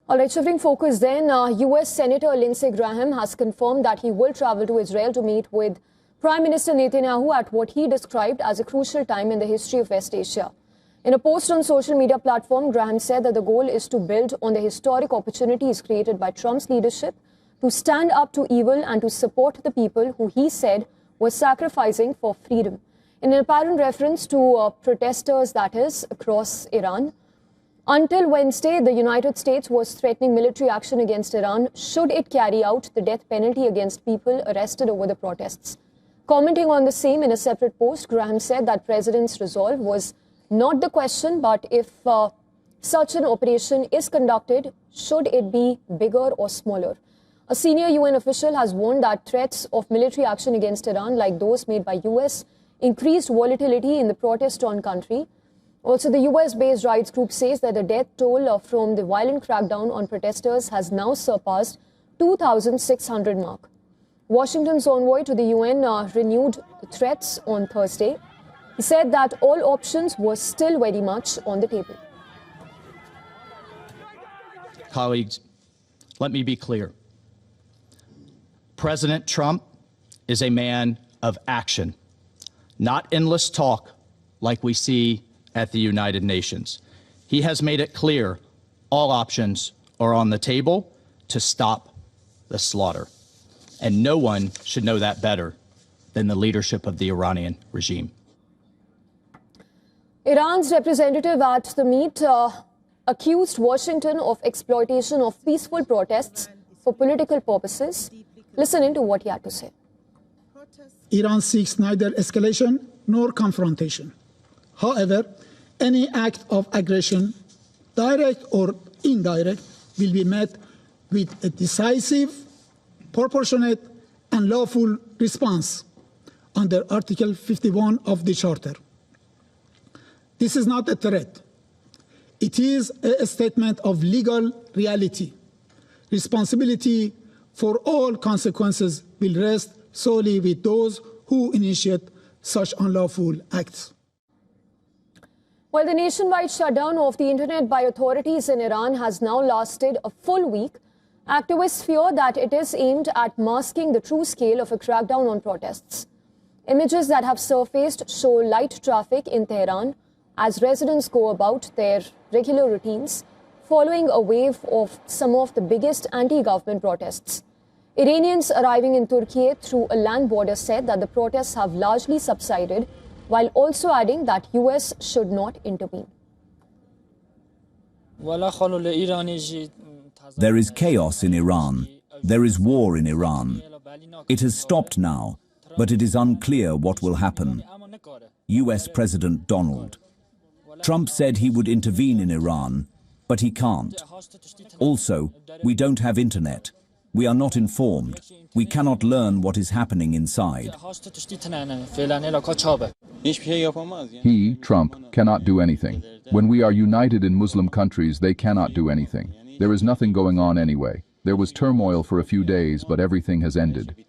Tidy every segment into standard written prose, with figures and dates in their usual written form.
All right, shifting focus then, U.S. Senator Lindsey Graham has confirmed that he will travel to Israel to meet with Prime Minister Netanyahu at what he described as a crucial time in the history of West Asia. In a post on social media platform, Graham said that the goal is to build on the historic opportunities created by Trump's leadership to stand up to evil and to support the people who he said were sacrificing for freedom. In an apparent reference to protesters, that is, across Iran. Until Wednesday, the United States was threatening military action against Iran should it carry out the death penalty against people arrested over the protests. Commenting on the same in a separate post, Graham said that President's resolve was not the question, but if such an operation is conducted, should it be bigger or smaller? A senior UN official has warned that threats of military action against Iran, like those made by US, increased volatility in the protest-torn country. Also, the US-based rights group says that the death toll from the violent crackdown on protesters has now surpassed 2,600 mark. Washington's envoy to the UN renewed threats on Thursday. He said that all options were still very much on the table. Colleagues, let me be clear. President Trump is a man of action, not endless talk like we see at the United Nations. He has made it clear all options are on the table to stop the slaughter. And no one should know that better than the leadership of the Iranian regime. Iran's representative at the meet accused Washington of exploitation of peaceful protests for political purposes. Listen into what he had to say. Iran seeks neither escalation nor confrontation. However, any act of aggression, direct or indirect, will be met with a decisive, proportionate, and lawful response under Article 51 of the Charter. This is not a threat. It is a statement of legal reality. Responsibility for all consequences will rest solely with those who initiate such unlawful acts. Well, the nationwide shutdown of the internet by authorities in Iran has now lasted a full week. Activists fear that it is aimed at masking the true scale of a crackdown on protests. Images that have surfaced show light traffic in Tehran as residents go about their regular routines following a wave of some of the biggest anti-government protests. Iranians arriving in Turkey through a land border said that the protests have largely subsided, while also adding that US should not intervene. There is chaos in Iran. There is war in Iran. It has stopped now, but it is unclear what will happen. US President Donald Trump said he would intervene in Iran, but he can't. Also, we don't have internet. We are not informed. We cannot learn what is happening inside. He, Trump, cannot do anything. When we are united in Muslim countries, they cannot do anything. There is nothing going on anyway. There was turmoil for a few days, but everything has ended.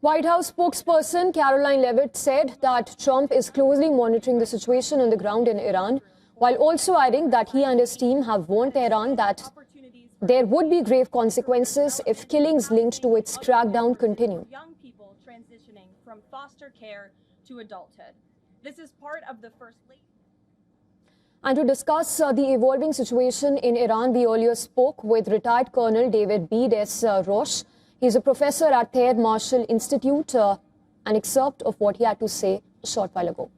White House spokesperson Caroline Leavitt said that Trump is closely monitoring the situation on the ground in Iran, while also adding that he and his team have warned Tehran that there would be grave consequences if killings linked to its crackdown continue. Young people transitioning from foster care to adulthood. This is part of the First Lady. And to discuss the evolving situation in Iran, we earlier spoke with retired Colonel David B. Des Roche. He's a professor at Thayer Marshall Institute. An excerpt of what he had to say a short while ago.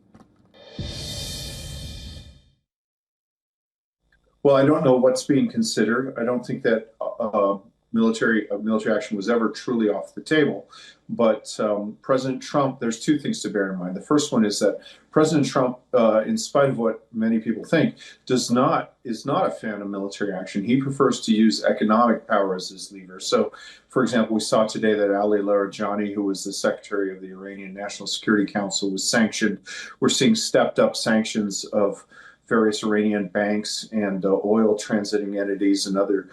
Well, I don't know what's being considered. I don't think that military action was ever truly off the table. But President Trump, there's two things to bear in mind. The first one is that President Trump, in spite of what many people think, is not a fan of military action. He prefers to use economic power as his lever. So, for example, we saw today that Ali Larijani, who was the secretary of the Iranian National Security Council, was sanctioned. We're seeing stepped up sanctions of various Iranian banks and oil transiting entities. Another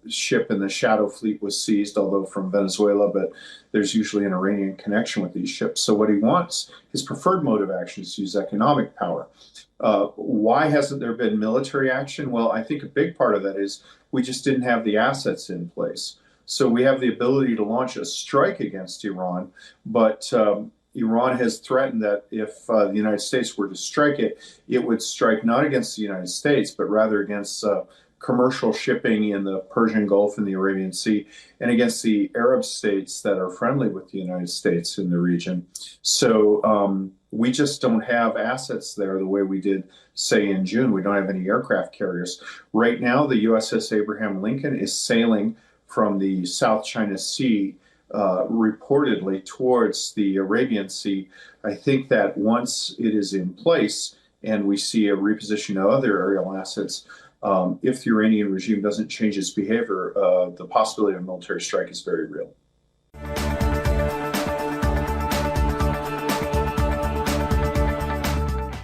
ship in the Shadow Fleet was seized, although from Venezuela, but there's usually an Iranian connection with these ships. So what he wants, his preferred mode of action is to use economic power. Why hasn't there been military action? Well, I think a big part of that is we just didn't have the assets in place. So we have the ability to launch a strike against Iran, but Iran has threatened that if the United States were to strike it, it would strike not against the United States, but rather against commercial shipping in the Persian Gulf and the Arabian Sea, and against the Arab states that are friendly with the United States in the region. So we just don't have assets there the way we did, say, in June. We don't have any aircraft carriers. Right now, the USS Abraham Lincoln is sailing from the South China Sea reportedly towards the Arabian Sea. I think that once it is in place and we see a reposition of other aerial assets, if the Iranian regime doesn't change its behavior, the possibility of a military strike is very real.